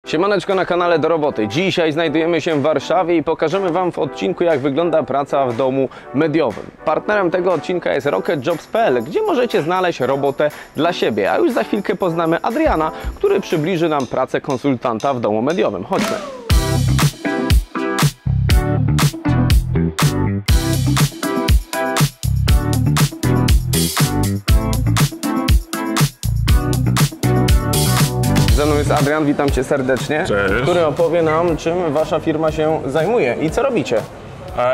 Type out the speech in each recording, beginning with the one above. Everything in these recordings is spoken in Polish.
Siemaneczko na kanale Do Roboty. Dzisiaj znajdujemy się w Warszawie i pokażemy Wam w odcinku, jak wygląda praca w domu mediowym. Partnerem tego odcinka jest rocketjobs.pl, gdzie możecie znaleźć robotę dla siebie. A już za chwilkę poznamy Adriana, który przybliży nam pracę konsultanta w domu mediowym. Chodźmy. Ze mną jest Adrian, witam Cię serdecznie, Cześć. Który opowie nam, czym Wasza firma się zajmuje i co robicie.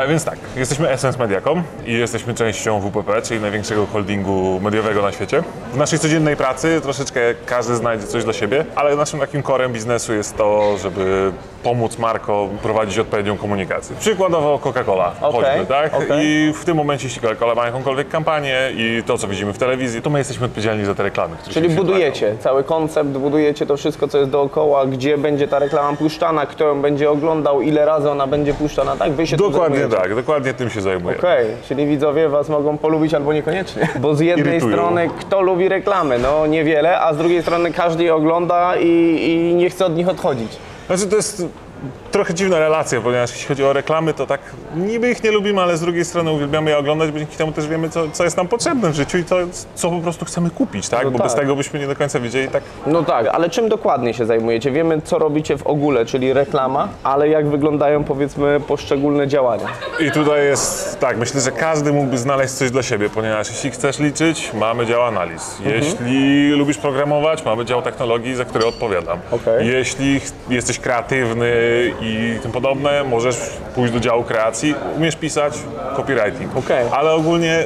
Więc tak, jesteśmy Essence Mediacom i jesteśmy częścią WPP, czyli największego holdingu mediowego na świecie. W naszej codziennej pracy troszeczkę każdy znajdzie coś dla siebie, ale naszym takim corem biznesu jest to, żeby pomóc markom prowadzić odpowiednią komunikację. Przykładowo Coca-Cola, choćby, tak? I w tym momencie, jeśli Coca-Cola ma jakąkolwiek kampanię i to, co widzimy w telewizji, to my jesteśmy odpowiedzialni za te reklamy, które Czyli budujecie cały koncept, budujecie to wszystko, co jest dookoła, gdzie będzie ta reklama puszczana, kto ją będzie oglądał, ile razy ona będzie puszczana, tak? Wy się Dokładnie tak, dokładnie tym się zajmuję. Czyli widzowie Was mogą polubić albo niekoniecznie. Bo z jednej strony kto lubi reklamy? No niewiele, a z drugiej strony każdy je ogląda i nie chce od nich odchodzić. Znaczy to jest trochę dziwna relacja, ponieważ jeśli chodzi o reklamy, to tak niby ich nie lubimy, ale z drugiej strony uwielbiamy je oglądać, bo dzięki temu też wiemy, co jest nam potrzebne w życiu i to, co po prostu chcemy kupić, tak? No bo tak. bez tego byśmy nie do końca wiedzieli, tak? No tak, ale czym dokładnie się zajmujecie? Wiemy, co robicie w ogóle, czyli reklama, ale jak wyglądają, powiedzmy, poszczególne działania? I tutaj jest tak, myślę, że każdy mógłby znaleźć coś dla siebie, ponieważ jeśli chcesz liczyć, mamy dział analiz. Jeśli lubisz programować, mamy dział technologii, za który odpowiadam. Jeśli jesteś kreatywny i tym podobne, możesz pójść do działu kreacji, umiesz pisać, copywriting. Ale ogólnie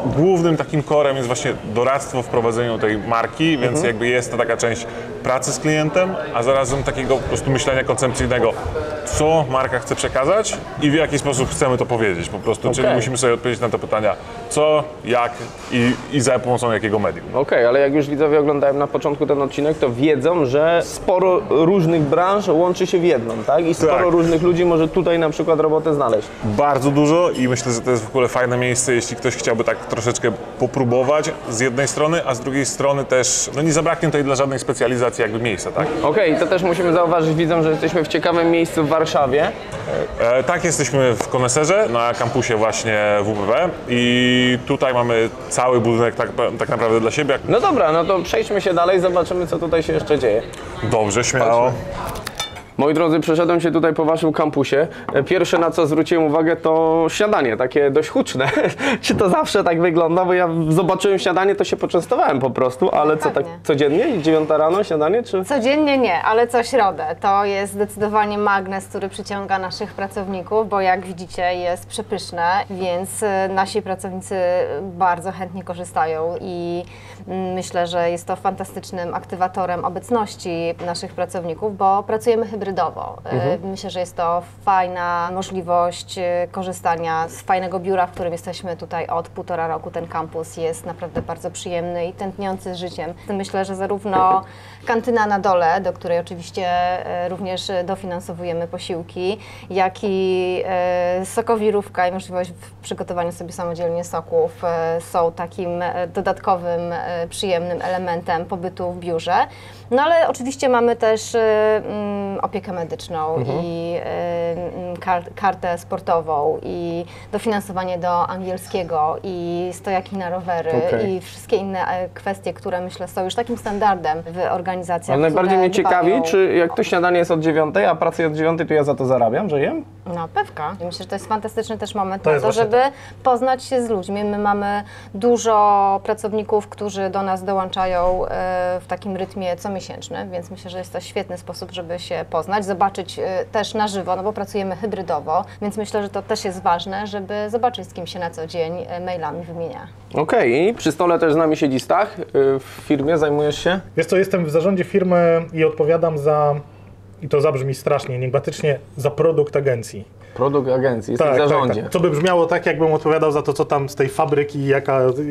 głównym takim corem jest właśnie doradztwo w prowadzeniu tej marki, więc jakby jest to taka część pracy z klientem, a zarazem takiego po prostu myślenia koncepcyjnego, co marka chce przekazać i w jaki sposób chcemy to powiedzieć po prostu, czyli musimy sobie odpowiedzieć na te pytania, co, jak i za pomocą jakiego medium. Ale jak już widzowie oglądają na początku ten odcinek, to wiedzą, że sporo różnych branż łączy się w jedną, tak? I sporo różnych ludzi może tutaj na przykład robotę znaleźć. Bardzo dużo i myślę, że to jest w ogóle fajne miejsce, jeśli ktoś chciałby tak troszeczkę popróbować z jednej strony, a z drugiej strony też, no nie zabraknie tutaj dla żadnej specjalizacji jakby miejsca, tak? To też musimy zauważyć, widzą, że jesteśmy w ciekawym miejscu w Warszawie. Tak, jesteśmy w Koneserze, na kampusie właśnie WPP i tutaj mamy cały budynek tak naprawdę dla siebie. No dobra, no to przejdźmy się dalej, zobaczymy, co tutaj się jeszcze dzieje. Dobrze, śmiało. Moi drodzy, przeszedłem się tutaj po Waszym kampusie. Pierwsze, na co zwróciłem uwagę, to śniadanie, takie dość huczne. Czy to zawsze tak wygląda? Bo ja zobaczyłem śniadanie, to się poczęstowałem po prostu, ale co, tak codziennie? 9 rano śniadanie, czy? Codziennie nie, ale co środę. To jest zdecydowanie magnes, który przyciąga naszych pracowników, bo jak widzicie, jest przepyszne, więc nasi pracownicy bardzo chętnie korzystają i myślę, że jest to fantastycznym aktywatorem obecności naszych pracowników, bo pracujemy hybrydowo. Myślę, że jest to fajna możliwość korzystania z fajnego biura, w którym jesteśmy tutaj od 1,5 roku. Ten kampus jest naprawdę bardzo przyjemny i tętniący życiem. Myślę, że zarówno kantyna na dole, do której oczywiście również dofinansowujemy posiłki, jak i sokowirówka i możliwość przygotowania sobie samodzielnie soków są takim dodatkowym, przyjemnym elementem pobytu w biurze. No ale oczywiście mamy też opiekę medyczną i kartę sportową i dofinansowanie do angielskiego i stojaki na rowery i wszystkie inne kwestie, które myślę są już takim standardem w organizacjach. Ale najbardziej mnie ciekawi, czy jak to śniadanie jest od 9, a pracuję od 9, to ja za to zarabiam, że jem? No pewka. Myślę, że to jest fantastyczny też moment na to, żeby poznać się z ludźmi. My mamy dużo pracowników, którzy do nas dołączają w takim rytmie comiesięcznym, więc myślę, że jest to świetny sposób, żeby się poznać, zobaczyć też na żywo, no bo pracujemy hybrydowo, więc myślę, że to też jest ważne, żeby zobaczyć, z kim się na co dzień mailami wymienia. I przy stole też z nami siedzi Stach. W firmie zajmujesz się? Wiesz co, jestem w zarządzie firmy i odpowiadam za, i to zabrzmi strasznie, enigmatycznie, za produkt agencji. Produkt agencji, jesteś w zarządzie. Tak. Co by brzmiało tak, jakbym odpowiadał za to, co tam z tej fabryki,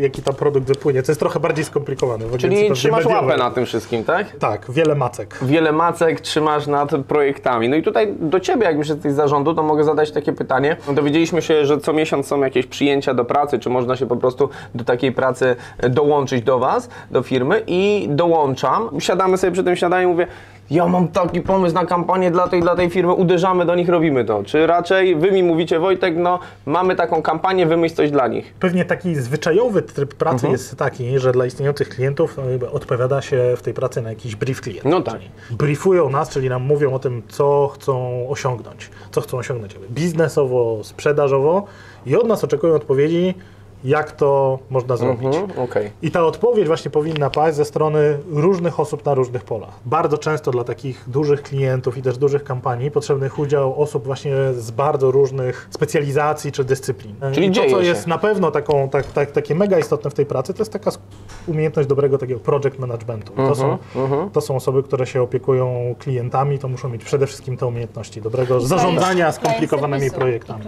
jaki tam produkt wypłynie. To jest trochę bardziej skomplikowane. Czyli trzymasz łapę na tym wszystkim, tak? Tak, wiele macek. Wiele macek trzymasz nad projektami. No i tutaj do Ciebie, jak już jesteś z zarządu, to mogę zadać takie pytanie. Dowiedzieliśmy się, że co miesiąc są jakieś przyjęcia do pracy, czy można się po prostu do takiej pracy dołączyć do Was, do firmy i dołączam. Siadamy sobie przy tym śniadaniu i mówię, ja mam taki pomysł na kampanię dla tej firmy, uderzamy do nich, robimy to. Czy raczej wy mi mówicie, Wojtek, no mamy taką kampanię, wymyśl coś dla nich. Pewnie taki zwyczajowy tryb pracy jest taki, że dla istniejących klientów odpowiada się w tej pracy na jakiś brief klienta. No tak. Czyli briefują nas, czyli nam mówią o tym, co chcą osiągnąć. Co chcą osiągnąć biznesowo, sprzedażowo i od nas oczekują odpowiedzi, jak to można zrobić. Okej. I ta odpowiedź właśnie powinna paść ze strony różnych osób na różnych polach. Bardzo często dla takich dużych klientów i też dużych kampanii potrzebnych udział osób właśnie z bardzo różnych specjalizacji czy dyscyplin. Czyli I to, dzieje co się. jest na pewno takie mega istotne w tej pracy, to jest taka umiejętność dobrego takiego project managementu. To są osoby, które się opiekują klientami, to muszą mieć przede wszystkim te umiejętności dobrego zarządzania skomplikowanymi projektami.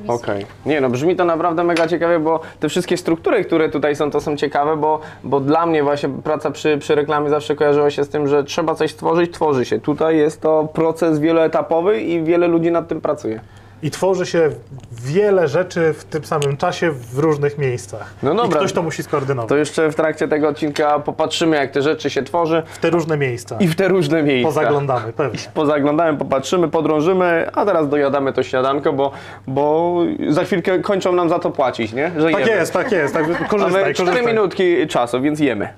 Okej. Nie no, brzmi to naprawdę mega ciekawie, bo te wszystkie struktury, które tutaj są, to są ciekawe, bo dla mnie właśnie praca przy reklamie zawsze kojarzyła się z tym, że trzeba coś stworzyć, tworzy się. Tutaj jest to proces wieloetapowy i wiele ludzi nad tym pracuje. I tworzy się wiele rzeczy w tym samym czasie w różnych miejscach. No dobra. I ktoś to musi skoordynować. To jeszcze w trakcie tego odcinka popatrzymy, jak te rzeczy się tworzy W te różne miejsca. i w te różne miejsca. Pozaglądamy, pewnie. Pozaglądamy, popatrzymy, podrążymy, a teraz dojadamy to śniadanko, bo za chwilkę kończą nam za to płacić, nie? Że Tak jemy. jest, tak jest. Tak, Mamy korzystaj, 4 korzystaj. minutki czasu, więc jemy.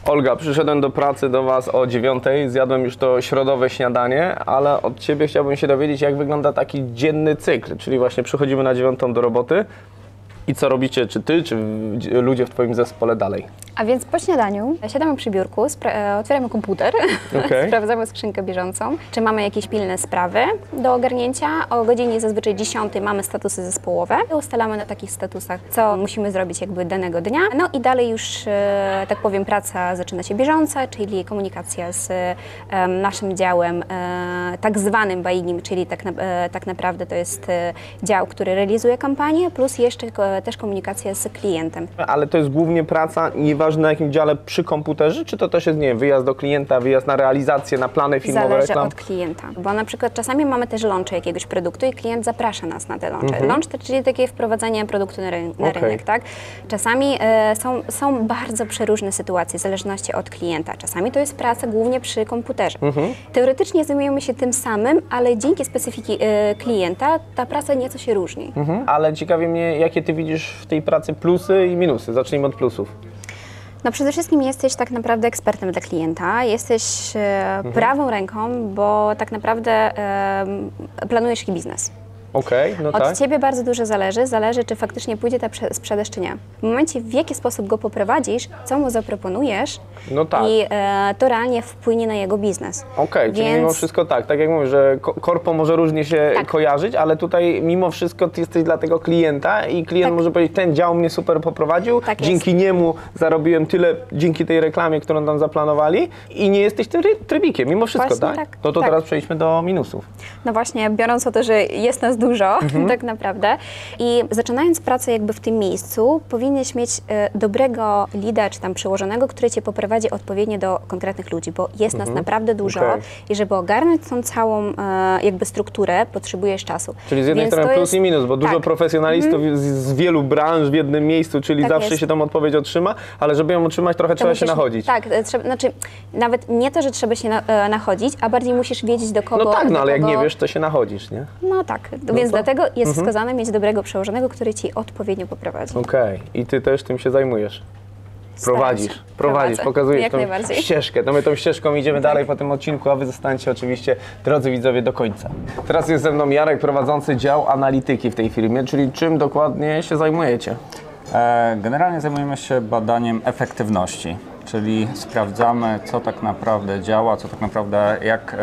Olga, przyszedłem do pracy do Was o 9:00, zjadłem już to środowe śniadanie, ale od Ciebie chciałbym się dowiedzieć, jak wygląda taki dzienny cykl, czyli właśnie przychodzimy na 9:00 do roboty i co robicie, czy Ty, czy ludzie w Twoim zespole dalej? A więc po śniadaniu siadamy przy biurku, otwieramy komputer, Okej. sprawdzamy skrzynkę bieżącą, czy mamy jakieś pilne sprawy do ogarnięcia. O godzinie zazwyczaj 10 mamy statusy zespołowe. Ustalamy na takich statusach, co musimy zrobić jakby danego dnia. No i dalej już, tak powiem, praca zaczyna się bieżąca, czyli komunikacja z naszym działem, tak zwanym buyingiem, czyli tak naprawdę to jest dział, który realizuje kampanię, plus jeszcze też komunikacja z klientem. Ale to jest głównie praca, nieważne na jakim dziale, przy komputerze, czy to też jest, nie wiem, wyjazd do klienta, wyjazd na realizację, na plany filmowe, Zależy reklam? od klienta, bo na przykład czasami mamy też launche jakiegoś produktu i klient zaprasza nas na te launche. Launch to czyli takie wprowadzenie produktu na rynek, tak? Czasami są bardzo przeróżne sytuacje w zależności od klienta. Czasami to jest praca głównie przy komputerze. Teoretycznie zajmujemy się tym samym, ale dzięki specyfiki klienta ta praca nieco się różni. Ale ciekawi mnie, jakie Ty widzisz w tej pracy plusy i minusy. Zacznijmy od plusów. No przede wszystkim jesteś tak naprawdę ekspertem dla klienta, jesteś prawą ręką, bo tak naprawdę planujesz ich biznes. Okej, no Od tak. Ciebie bardzo dużo zależy, czy faktycznie pójdzie ta sprzedaż, czy nie. W momencie, w jaki sposób go poprowadzisz, co mu zaproponujesz No tak. i to realnie wpłynie na jego biznes. Okej, czyli mimo wszystko tak jak mówię, że korpo może różnie się Tak. kojarzyć, ale tutaj mimo wszystko Ty jesteś dla tego klienta i klient Tak. może powiedzieć, ten dział mnie super poprowadził, Tak dzięki niemu zarobiłem tyle, dzięki tej reklamie, którą tam zaplanowali i nie jesteś tym trybikiem, mimo wszystko, Właśnie tak? tak, To tak. teraz przejdźmy do minusów. No właśnie, biorąc o to, że jest nas dużo, tak naprawdę, i zaczynając pracę jakby w tym miejscu, powinieneś mieć dobrego leada, czy tam przełożonego, który Cię poprowadzi odpowiednio do konkretnych ludzi, bo jest nas naprawdę dużo Okej. i żeby ogarnąć tą całą jakby strukturę, potrzebujesz czasu. Czyli z jednej Więc strony to plus jest- i minus, bo dużo tak. profesjonalistów z wielu branż w jednym miejscu, czyli Tak zawsze jest. się tą odpowiedź otrzyma, ale żeby ją otrzymać, trochę To trzeba się musisz- nachodzić. Tak, znaczy nawet nie to, że trzeba się nachodzić, a bardziej musisz wiedzieć do kogo. No tak, do ale jak kogo... nie wiesz, to się nachodzisz, nie? No tak, więc dlatego jest wskazane mieć dobrego przełożonego, który Ci odpowiednio poprowadzi. Okej. I Ty też tym się zajmujesz. Prowadzisz, Staram się. prowadzisz, Prowadzę. pokazujesz Jak tą najbardziej. ścieżkę. To my tą ścieżką idziemy dalej po tym odcinku, a Wy zostańcie oczywiście, drodzy widzowie, do końca. Teraz jest ze mną Jarek, prowadzący dział analityki w tej firmie, czyli czym dokładnie się zajmujecie? Generalnie zajmujemy się badaniem efektywności, czyli sprawdzamy, co tak naprawdę działa, co tak naprawdę, jak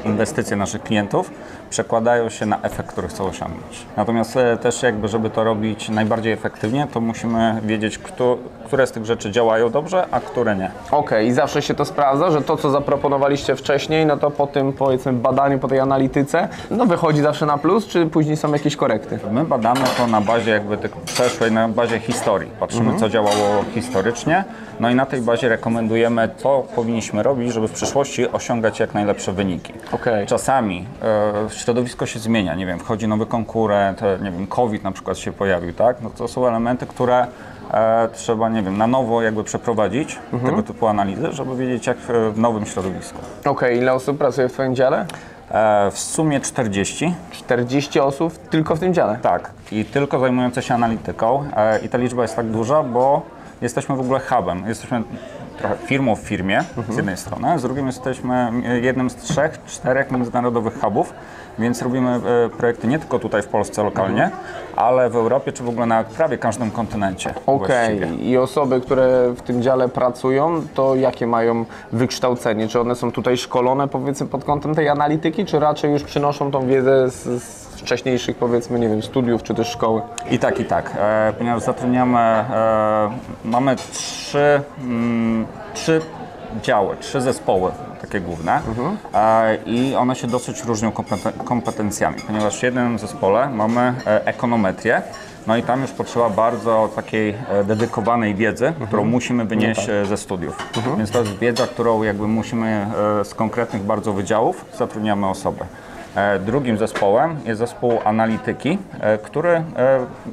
inwestycje naszych klientów przekładają się na efekt, który chcą osiągnąć. Natomiast też jakby, żeby to robić najbardziej efektywnie, to musimy wiedzieć, które z tych rzeczy działają dobrze, a które nie. Okej, i zawsze się to sprawdza, że to, co zaproponowaliście wcześniej, no to po tym, powiedzmy, badaniu, po tej analityce, no wychodzi zawsze na plus, czy później są jakieś korekty? My badamy to na bazie jakby tych przeszłej, na bazie historii. Patrzymy, co działało historycznie, no i na tej bazie rekomendujemy, co powinniśmy robić, żeby w przyszłości osiągać jak najlepsze wyniki. Okej. Czasami środowisko się zmienia, nie wiem, wchodzi nowy konkurent, nie wiem, COVID na przykład się pojawił, tak? No to są elementy, które trzeba, nie wiem, na nowo jakby przeprowadzić tego typu analizy, żeby wiedzieć jak w nowym środowisku. Okej, ile osób pracuje w Twoim dziale? W sumie 40. 40 osób tylko w tym dziale? Tak, i tylko zajmujące się analityką. I ta liczba jest tak duża, bo jesteśmy w ogóle hubem. Jesteśmy trochę firmą w firmie z jednej strony, z drugiej jesteśmy jednym z 3-4 międzynarodowych hubów, więc robimy projekty nie tylko tutaj w Polsce lokalnie, ale w Europie czy w ogóle na prawie każdym kontynencie. Okej. I osoby, które w tym dziale pracują, to jakie mają wykształcenie? Czy one są tutaj szkolone, powiedzmy, pod kątem tej analityki, czy raczej już przynoszą tą wiedzę z wcześniejszych, powiedzmy, nie wiem, studiów czy też szkoły? I tak. Ponieważ zatrudniamy, mamy trzy działy, 3 zespoły takie główne i one się dosyć różnią kompetencjami, ponieważ w jednym zespole mamy ekonometrię, no i tam już potrzeba bardzo takiej dedykowanej wiedzy, którą musimy wynieść ze studiów. Więc to jest wiedza, którą jakby musimy z konkretnych bardzo wydziałów zatrudniamy osobę. Drugim zespołem jest zespół analityki, który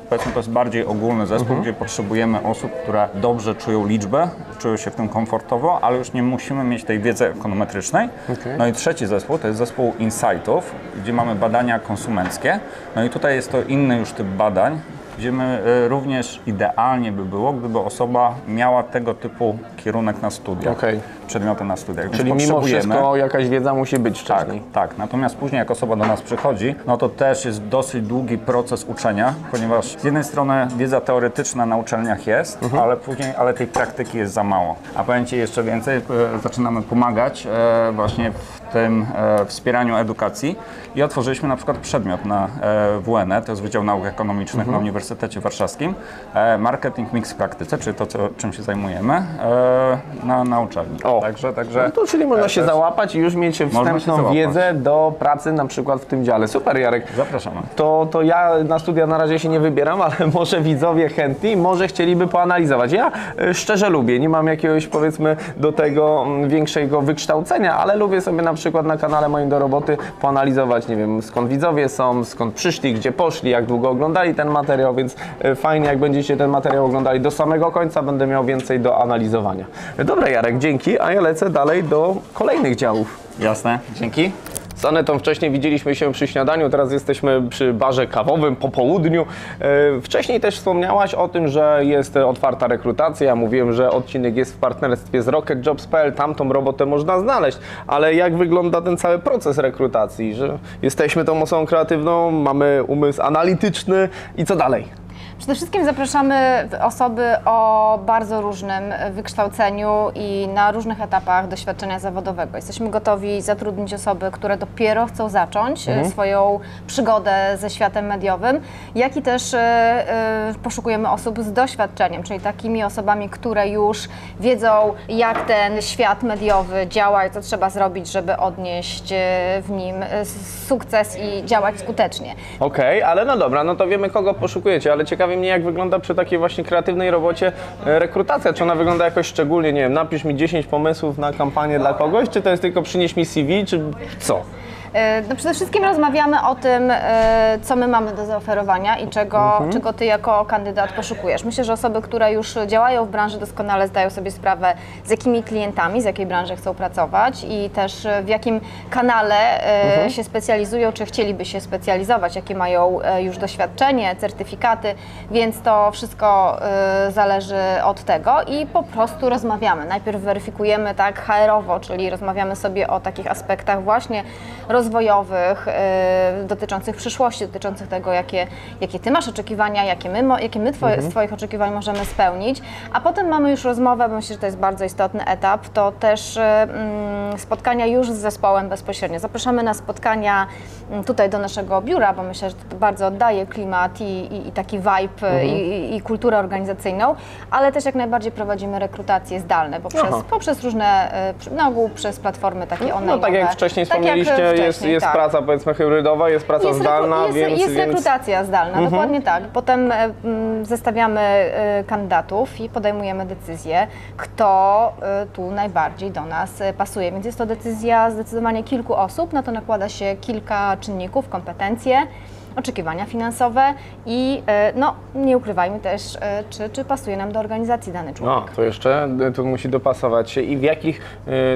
powiedzmy to jest bardziej ogólny zespół, gdzie potrzebujemy osób, które dobrze czują liczbę, czują się w tym komfortowo, ale już nie musimy mieć tej wiedzy ekonometrycznej. No i trzeci zespół to jest zespół insightów, gdzie mamy badania konsumenckie. No i tutaj jest to inny już typ badań, gdzie my również idealnie by było, gdyby osoba miała tego typu kierunek na studiach, przedmioty na studiach. Więc czyli mimo wszystko jakaś wiedza musi być wcześniej. Tak. Natomiast później jak osoba do nas przychodzi, no to też jest dosyć długi proces uczenia, ponieważ z jednej strony wiedza teoretyczna na uczelniach jest, ale tej praktyki jest za mało. A powiem Ci jeszcze więcej, zaczynamy pomagać właśnie w tym wspieraniu edukacji i otworzyliśmy na przykład przedmiot na WN, to jest Wydział Nauk Ekonomicznych na Uniwersytecie Warszawskim, Marketing Mix w praktyce, czyli to, czym się zajmujemy na uczelni. Także no to czyli można się załapać i już mieć wstępną wiedzę do pracy na przykład w tym dziale. Super, Jarek. Zapraszamy. To ja na studia na razie się nie wybieram, ale może widzowie chętni, może chcieliby poanalizować. Ja szczerze lubię, nie mam jakiegoś powiedzmy do tego większego wykształcenia, ale lubię sobie na przykład na kanale moim do roboty poanalizować, nie wiem, skąd widzowie są, skąd przyszli, gdzie poszli, jak długo oglądali ten materiał, więc fajnie, jak będziecie ten materiał oglądali do samego końca, będę miał więcej do analizowania. Dobra, Jarek, dzięki, a ja lecę dalej do kolejnych działów. Jasne, dzięki. Z Anetą wcześniej widzieliśmy się przy śniadaniu, teraz jesteśmy przy barze kawowym po południu. Wcześniej też wspomniałaś o tym, że jest otwarta rekrutacja. Ja mówiłem, że odcinek jest w partnerstwie z RocketJobs.pl, tam tą robotę można znaleźć. Ale jak wygląda ten cały proces rekrutacji? Że jesteśmy tą osobą kreatywną, mamy umysł analityczny i co dalej? Przede wszystkim zapraszamy osoby o bardzo różnym wykształceniu i na różnych etapach doświadczenia zawodowego. Jesteśmy gotowi zatrudnić osoby, które dopiero chcą zacząć swoją przygodę ze światem mediowym, jak i też poszukujemy osób z doświadczeniem, czyli takimi osobami, które już wiedzą, jak ten świat mediowy działa i co trzeba zrobić, żeby odnieść w nim sukces i działać skutecznie. Okej, ale no dobra, no to wiemy, kogo poszukujecie, ale ciekawi mnie, jak wygląda przy takiej właśnie kreatywnej robocie rekrutacja. Czy ona wygląda jakoś szczególnie, nie wiem, napisz mi 10 pomysłów na kampanię dla kogoś, czy to jest tylko przynieś mi CV, czy co? No przede wszystkim rozmawiamy o tym, co my mamy do zaoferowania i czego Ty jako kandydat poszukujesz. Myślę, że osoby, które już działają w branży, doskonale zdają sobie sprawę, z jakimi klientami, z jakiej branży chcą pracować i też w jakim kanale się specjalizują, czy chcieliby się specjalizować, jakie mają już doświadczenie, certyfikaty, więc to wszystko zależy od tego i po prostu rozmawiamy. Najpierw weryfikujemy tak HR-owo, czyli rozmawiamy sobie o takich aspektach właśnie rozwojowych, dotyczących przyszłości, dotyczących tego, jakie Ty masz oczekiwania, jakie my z Twoich oczekiwań możemy spełnić, a potem mamy już rozmowę, bo myślę, że to jest bardzo istotny etap, to też spotkania już z zespołem bezpośrednio. Zapraszamy na spotkania tutaj do naszego biura, bo myślę, że to bardzo oddaje klimat i taki vibe i kulturę organizacyjną, ale też jak najbardziej prowadzimy rekrutacje zdalne, poprzez różne, na ogół przez platformy takie online. No tak jak wcześniej wspomnieliście, jest praca powiedzmy hybrydowa, jest praca zdalna, jest rekrutacja zdalna, dokładnie tak. Potem zestawiamy kandydatów i podejmujemy decyzję, kto tu najbardziej do nas pasuje. Więc jest to decyzja zdecydowanie kilku osób, na to nakłada się kilka czynników, kompetencje. oczekiwania finansowe i no, nie ukrywajmy też, czy pasuje nam do organizacji dany człowiek. No, to jeszcze tu musi dopasować się. I w jakich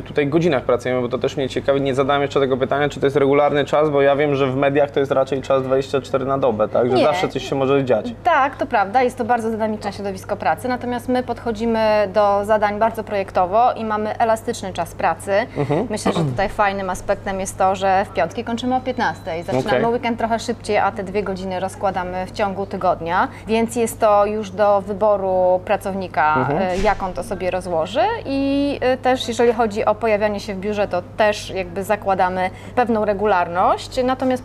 tutaj godzinach pracujemy, bo to też mnie ciekawi. Nie zadałem jeszcze tego pytania, czy to jest regularny czas, bo ja wiem, że w mediach to jest raczej czas 24 na dobę, tak? Że Nie. zawsze coś się może dziać. Tak, to prawda, jest to bardzo dynamiczne środowisko pracy, natomiast my podchodzimy do zadań bardzo projektowo i mamy elastyczny czas pracy. Myślę, że tutaj fajnym aspektem jest to, że w piątki kończymy o 15. Zaczynamy weekend trochę szybciej, a te 2 godziny rozkładamy w ciągu tygodnia, więc jest to już do wyboru pracownika, jak on to sobie rozłoży i też jeżeli chodzi o pojawianie się w biurze, to też jakby zakładamy pewną regularność, natomiast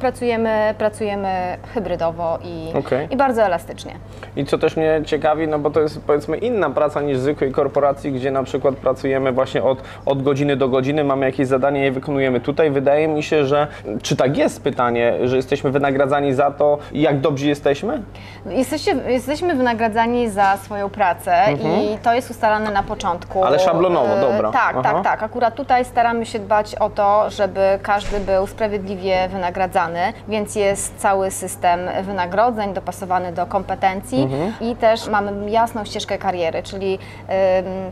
pracujemy hybrydowo i bardzo elastycznie. I co też mnie ciekawi, no bo to jest powiedzmy inna praca niż w zwykłej korporacji, gdzie na przykład pracujemy właśnie od godziny do godziny, mamy jakieś zadanie i je wykonujemy. Tutaj wydaje mi się, że czy tak jest pytanie, że jesteśmy wynagradzani za to, jak dobrzy jesteśmy? Jesteśmy wynagradzani za swoją pracę i to jest ustalane na początku. Ale szablonowo, dobra. Tak. Akurat tutaj staramy się dbać o to, żeby każdy był sprawiedliwie wynagradzany, więc jest cały system wynagrodzeń dopasowany do kompetencji i też mamy jasną ścieżkę kariery, czyli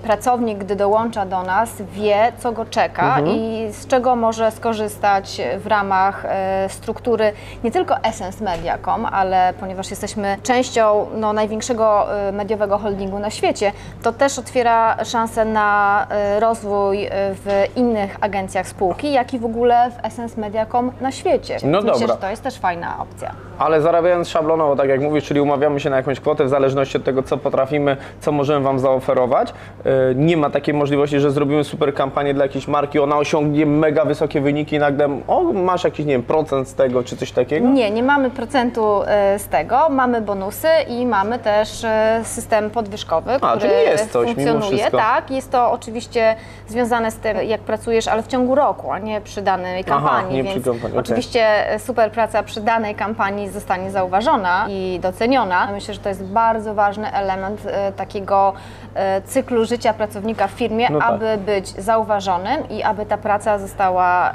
pracownik, gdy dołącza do nas, wie, co go czeka i z czego może skorzystać w ramach struktury nie tylko Essence Media.com, ale ponieważ jesteśmy częścią największego mediowego holdingu na świecie, to też otwiera szansę na rozwój w innych agencjach spółki, jak i w ogóle w Essence Media.com na świecie. No Myślę, dobra. że to jest też fajna opcja. Ale zarabiając szablonowo, tak jak mówisz, czyli umawiamy się na jakąś kwotę w zależności od tego, co potrafimy, co możemy Wam zaoferować. Nie ma takiej możliwości, że zrobimy super kampanię dla jakiejś marki, ona osiągnie mega wysokie wyniki i nagle masz jakiś, nie wiem, procent z tego, czy coś takiego? Nie mamy procentu z tego, mamy bonusy i mamy też system podwyżkowy, który czyli jest coś mimo funkcjonuje. wszystko. Tak, jest to oczywiście związane z tym, jak pracujesz, ale w ciągu roku, a nie przy danej kampanii. nie więc przy kampanii, okej. oczywiście super praca przy danej kampanii zostanie zauważona i doceniona. Myślę, że to jest bardzo ważny element takiego cyklu życia pracownika w firmie, No tak. aby być zauważonym i aby ta praca została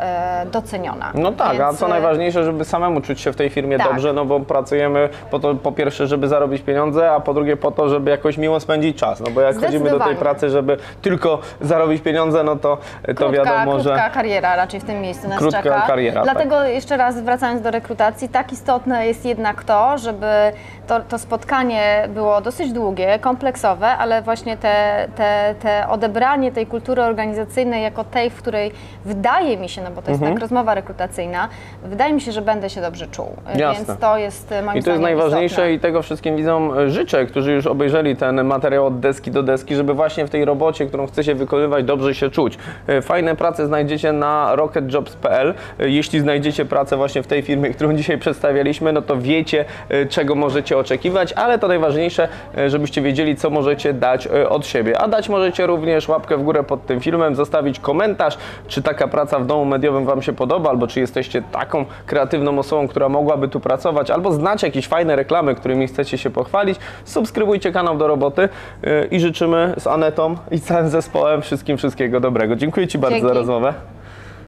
doceniona. No tak, Więc, a co najważniejsze, żeby samemu czuć się w tej firmie tak. dobrze, no bo pracujemy po to, po pierwsze, żeby zarobić pieniądze, a po drugie po to, żeby jakoś miło spędzić czas. No bo jak chodzimy do tej Zdecydowanie. pracy, żeby tylko zarobić pieniądze, no to wiadomo, że... Krótka kariera raczej w tym miejscu nas Krótka czeka. kariera, Dlatego jeszcze raz wracając do rekrutacji, tak istotne jest jednak to, żeby to spotkanie było dosyć długie, kompleksowe, ale właśnie te odebranie tej kultury organizacyjnej jako tej, w której wydaje mi się, no bo to jest tak rozmowa rekrutacyjna, wydaje mi się, że będę się dobrze czuł. Jasne. Więc to jest moim zdaniem I to jest najważniejsze istotne. i tego wszystkim widzom życzę, którzy już obejrzeli ten materiał od deski do deski, żeby właśnie w tej robocie, którą chcecie wykonywać, dobrze się czuć. Fajne prace znajdziecie na rocketjobs.pl. Jeśli znajdziecie pracę właśnie w tej firmie, którą dzisiaj przedstawialiśmy, no to wiecie, czego możecie oczekiwać, ale to najważniejsze, żebyście wiedzieli, co możecie dać od siebie. A dać możecie również łapkę w górę pod tym filmem, zostawić komentarz, czy taka praca w domu mediowym Wam się podoba, albo czy jesteście taką kreatywną osobą, która mogłaby tu pracować, albo znacie jakieś fajne reklamy, którymi chcecie się pochwalić. Subskrybujcie kanał do roboty i życzymy z Anetą i całym zespołem wszystkiego dobrego. Dziękuję Ci bardzo za rozmowę.